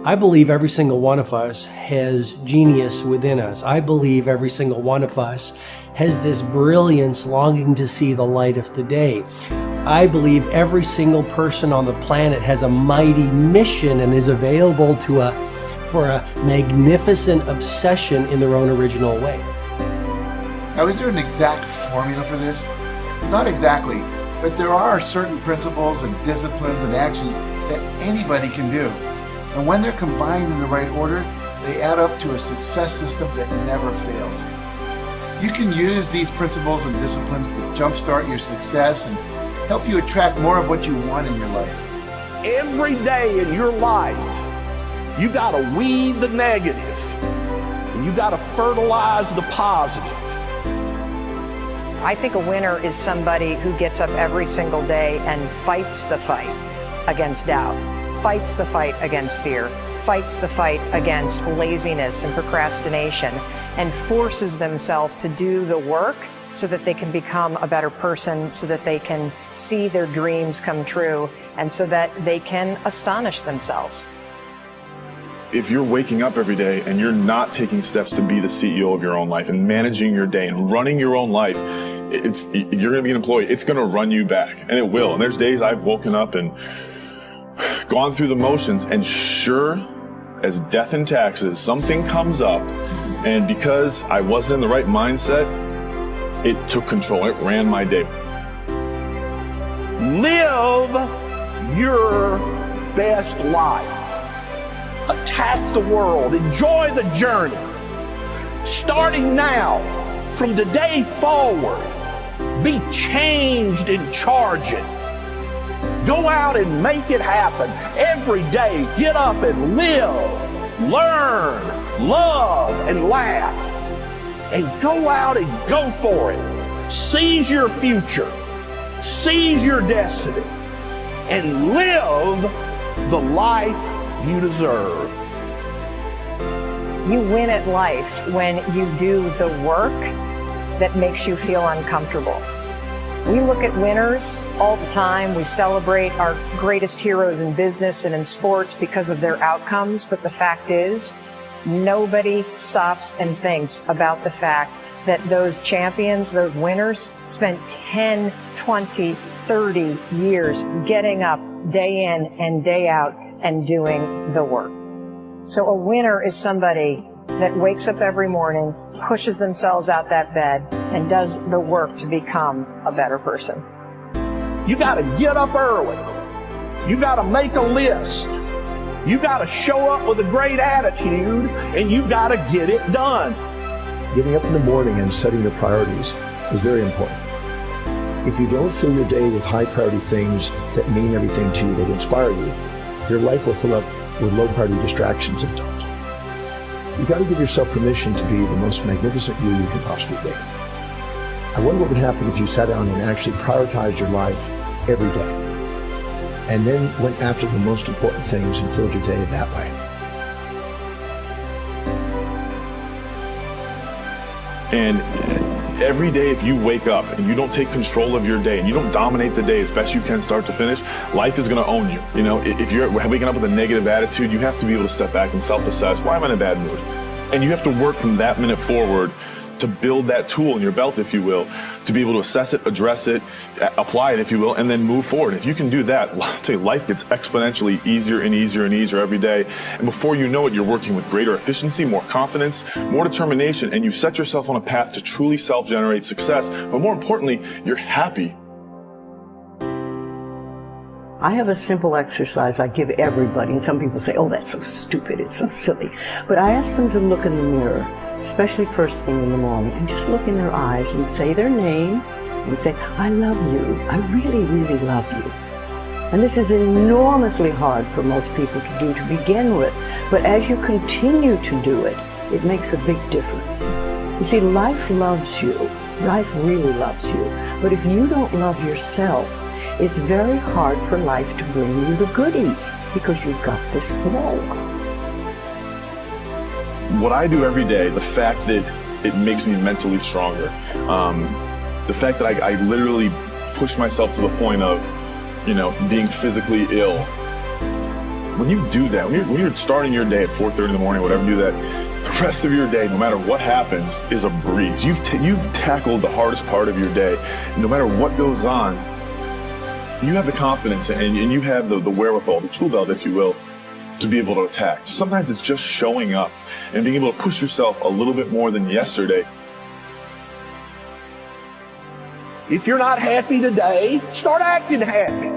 I believe every single one of us has genius within us. I believe every single one of us has this brilliance longing to see the light of the day. I believe every single person on the planet has a mighty mission and is available for a magnificent obsession in their own original way. Now, is there an exact formula for this? Not exactly, but there are certain principles and disciplines and actions that anybody can do. And when they're combined in the right order, they add up to a success system that never fails. You can use these principles and disciplines to jumpstart your success and help you attract more of what you want in your life. Every day in your life, you gotta weed the negative and you gotta fertilize the positive. I think a winner is somebody who gets up every single day and fights the fight against doubt, fights the fight against fear, fights the fight against laziness and procrastination, and forces themselves to do the work so that they can become a better person, so that they can see their dreams come true, and so that they can astonish themselves. If you're waking up every day and you're not taking steps to be the CEO of your own life and managing your day and running your own life, you're going to be an employee. It's going to run you back, and it will. And there's days I've woken up and gone through the motions, and sure as death and taxes, something comes up, and because I wasn't in the right mindset, it took control. It ran my day. Live your best life. Attack the world. Enjoy the journey. Starting now, from today forward, be changed and charge it. Go out and make it happen. Every day, get up and live, learn, love, and laugh. And go out and go for it. Seize your future. Seize your destiny. And live the life you deserve. You win at life when you do the work that makes you feel uncomfortable. We look at winners all the time. We celebrate our greatest heroes in business and in sports because of their outcomes. But the fact is, nobody stops and thinks about the fact that those champions, those winners, spent 10, 20, 30 years getting up day in and day out and doing the work. So a winner is somebody that wakes up every morning, pushes themselves out that bed, and does the work to become a better person. You got to get up early. You got to make a list. You got to show up with a great attitude, and you got to get it done. Getting up in the morning and setting your priorities is very important. If you don't fill your day with high priority things that mean everything to you, that inspire you, your life will fill up with low priority distractions that don't. You got to give yourself permission to be the most magnificent you can possibly be. I wonder what would happen if you sat down and actually prioritized your life every day, and then went after the most important things and filled your day that way. And every day, if you wake up and you don't take control of your day and you don't dominate the day as best you can start to finish, life is going to own you. You know, if you're waking up with a negative attitude, you have to be able to step back and self-assess. Why am I in a bad mood? And you have to work from that minute forward to build that tool in your belt, if you will, to be able to assess it, address it, apply it, if you will, and then move forward. If you can do that, I'll tell you, life gets exponentially easier and easier and easier every day. And before you know it, you're working with greater efficiency, more confidence, more determination, and you set yourself on a path to truly self-generate success. But more importantly, you're happy. I have a simple exercise I give everybody, and some people say, oh, that's so stupid, it's so silly. But I ask them to look in the mirror, especially first thing in the morning, and just look in their eyes and say their name and say, I love you. I really, really love you. And this is enormously hard for most people to do to begin with. But as you continue to do it, it makes a big difference. You see, life loves you. Life really loves you. But if you don't love yourself, it's very hard for life to bring you the goodies because you've got this wall. What I do every day, the fact that it makes me mentally stronger, the fact that I literally push myself to the point of, being physically ill, when you do that, when you're starting your day at 4:30 in the morning, whatever, do that, the rest of your day, no matter what happens, is a breeze. You've tackled the hardest part of your day. No matter what goes on, you have the confidence and you have the wherewithal, the tool belt, if you will, to be able to attack. Sometimes it's just showing up and being able to push yourself a little bit more than yesterday. If you're not happy today, start acting happy.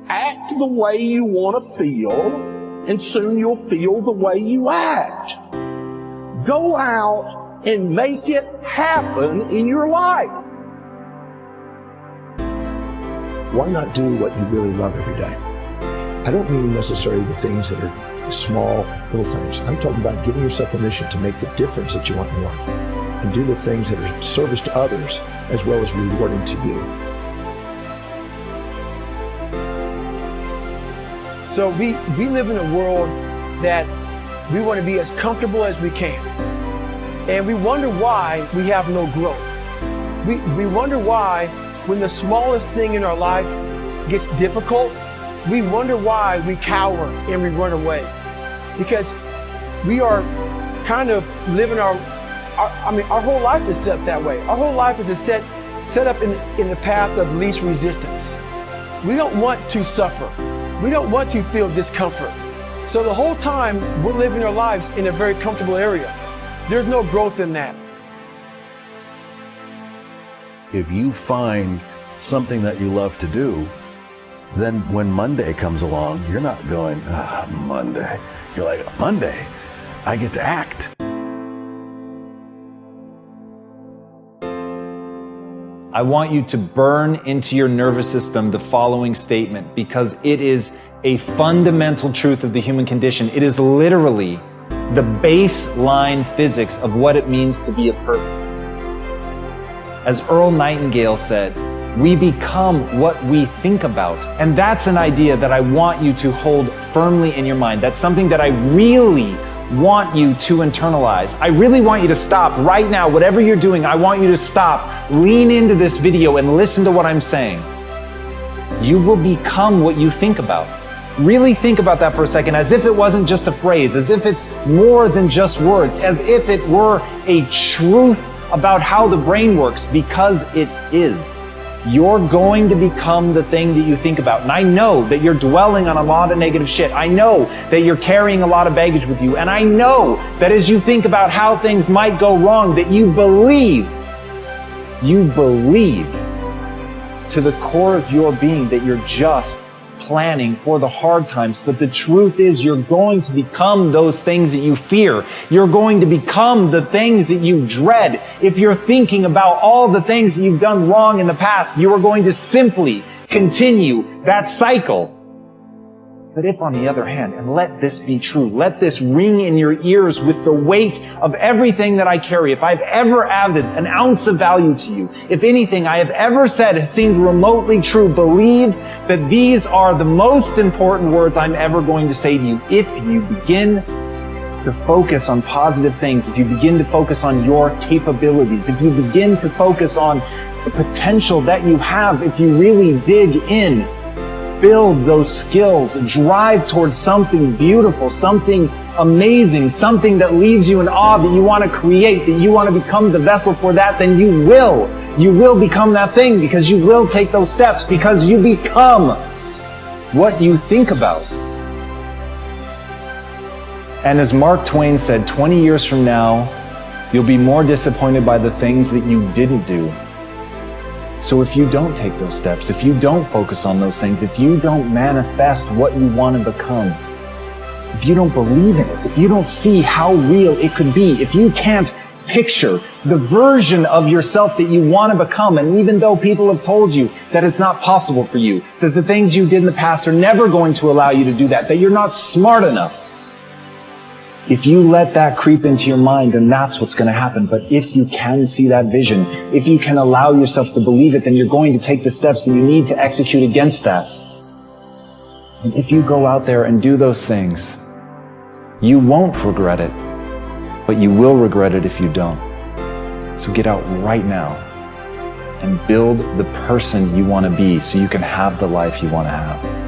Act the way you want to feel, and soon you'll feel the way you act. Go out and make it happen in your life. Why not do what you really love every day? I don't mean necessarily the things that are small, little things. I'm talking about giving yourself permission to make the difference that you want in life and do the things that are service to others as well as rewarding to you. So we live in a world that we want to be as comfortable as we can. And we wonder why we have no growth. We wonder why when the smallest thing in our life gets difficult, we wonder why we cower and we run away. Because we are kind of living our whole life is set that way. Our whole life is set up in the path of least resistance. We don't want to suffer. We don't want to feel discomfort. So the whole time we're living our lives in a very comfortable area. There's no growth in that. If you find something that you love to do, then when Monday comes along, you're not going, Monday. You're like, Monday, I get to act. I want you to burn into your nervous system the following statement, because it is a fundamental truth of the human condition. It is literally the baseline physics of what it means to be a person. As Earl Nightingale said, we become what we think about. And that's an idea that I want you to hold firmly in your mind. That's something that I really want you to internalize. I really want you to stop right now. Whatever you're doing, I want you to stop. Lean into this video and listen to what I'm saying. You will become what you think about. Really think about that for a second, as if it wasn't just a phrase, as if it's more than just words, as if it were a truth about how the brain works, because it is. You're going to become the thing that you think about. And I know that you're dwelling on a lot of negative shit. I know that you're carrying a lot of baggage with you. And I know that as you think about how things might go wrong, that you believe to the core of your being that you're just planning for the hard times. But the truth is, you're going to become those things that you fear. You're going to become the things that you dread. If you're thinking about all the things that you've done wrong in the past, you are going to simply continue that cycle. But if, on the other hand, and let this be true, let this ring in your ears with the weight of everything that I carry, if I've ever added an ounce of value to you, if anything I have ever said has seemed remotely true, believe that these are the most important words I'm ever going to say to you. If you begin to focus on positive things, if you begin to focus on your capabilities, if you begin to focus on the potential that you have, if you really dig in, build those skills, drive towards something beautiful, something amazing, something that leaves you in awe, that you want to create, that you want to become the vessel for that, then you will become that thing, because you will take those steps, because you become what you think about. And as Mark Twain said, 20 years from now, you'll be more disappointed by the things that you didn't do. So if you don't take those steps, if you don't focus on those things, if you don't manifest what you want to become, if you don't believe in it, if you don't see how real it could be, if you can't picture the version of yourself that you want to become, and even though people have told you that it's not possible for you, that the things you did in the past are never going to allow you to do that, that you're not smart enough, if you let that creep into your mind, then that's what's going to happen. But if you can see that vision, if you can allow yourself to believe it, then you're going to take the steps that you need to execute against that. And if you go out there and do those things, you won't regret it, but you will regret it if you don't. So get out right now and build the person you want to be so you can have the life you want to have.